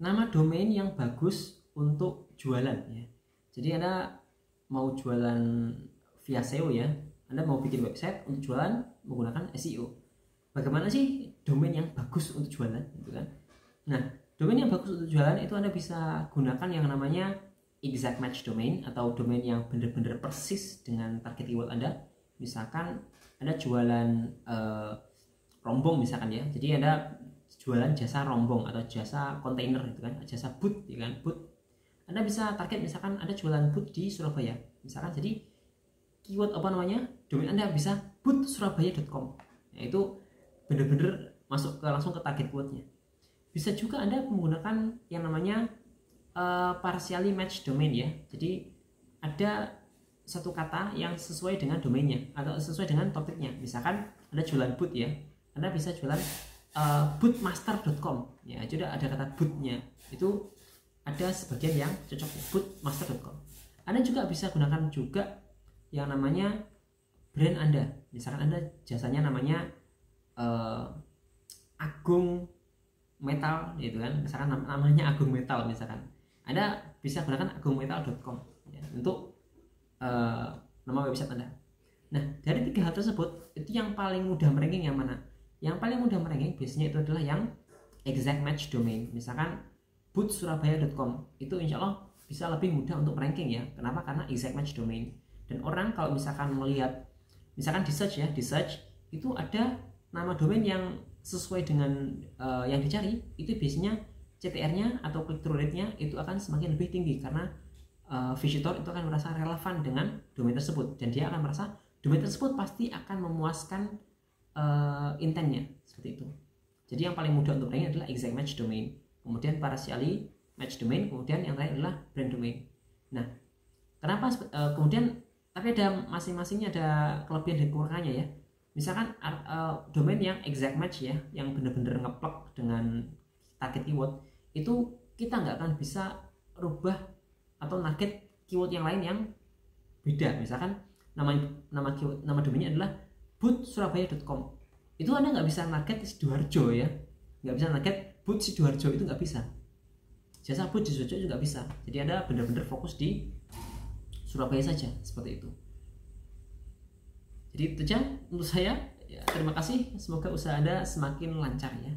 nama domain yang bagus untuk jualan ya. Jadi Anda mau jualan via SEO ya, Anda mau bikin website untuk jualan menggunakan SEO. Bagaimana sih domain yang bagus untuk jualan gitu kan? Nah, domain yang bagus untuk jualan itu Anda bisa gunakan yang namanya exact match domain atau domain yang benar-benar persis dengan target keyword Anda. Misalkan Anda jualan rombong misalkan ya. Jadi Anda jualan jasa rombong atau jasa kontainer gitu kan, jasa boot ya kan, boot. Anda bisa target misalkan Anda jualan boot di Surabaya. Misalkan jadi keyword apa namanya? Domain Anda bisa bootsurabaya.com. Yaitu benar-benar masuk langsung ke target keywordnya. Bisa juga Anda menggunakan yang namanya partially match domain ya. Jadi ada satu kata yang sesuai dengan domainnya atau sesuai dengan topiknya. Misalkan Anda jualan boot ya, Anda bisa jualan bootmaster.com ya. Jadi ada kata bootnya, itu ada sebagian yang cocok bootmaster.com. Anda juga bisa gunakan juga yang namanya brand Anda. Misalkan Anda jasanya namanya Agung Metal gitu kan, misalkan namanya Agung Metal misalkan, Anda bisa gunakan agungmetal.com ya, untuk nama website Anda. Nah, dari tiga hal tersebut itu yang paling mudah meranking yang mana? Yang paling mudah meranking biasanya itu adalah yang exact match domain. Misalkan bootsurabaya.com itu insya Allah bisa lebih mudah untuk ranking ya. Kenapa? Karena exact match domain. Dan orang kalau misalkan melihat, misalkan di search ya, di search itu ada nama domain yang sesuai dengan yang dicari, itu biasanya CTR-nya atau click through rate-nya itu akan semakin lebih tinggi karena visitor itu akan merasa relevan dengan domain tersebut dan dia akan merasa domain tersebut pasti akan memuaskan intentnya seperti itu. Jadi yang paling mudah untuk ranking adalah exact match domain, kemudian partially match domain, kemudian yang terakhir adalah brand domain. Nah, kenapa kemudian tapi ada masing-masingnya ada kelebihan dan kekurangannya ya. Misalkan domain yang exact match ya, yang benar-benar ngeplug dengan target keyword, itu kita nggak akan bisa rubah atau target keyword yang lain yang beda. Misalkan nama domainnya adalah bootsurabaya.com, itu Anda nggak bisa target Sidoarjo ya, nggak bisa target boot Sidoarjo, itu nggak bisa. Jasa boot di Sidoarjo juga bisa. Jadi Anda benar-benar fokus di Surabaya saja seperti itu. Jadi itu saja untuk saya ya, terima kasih, semoga usaha Anda semakin lancar ya.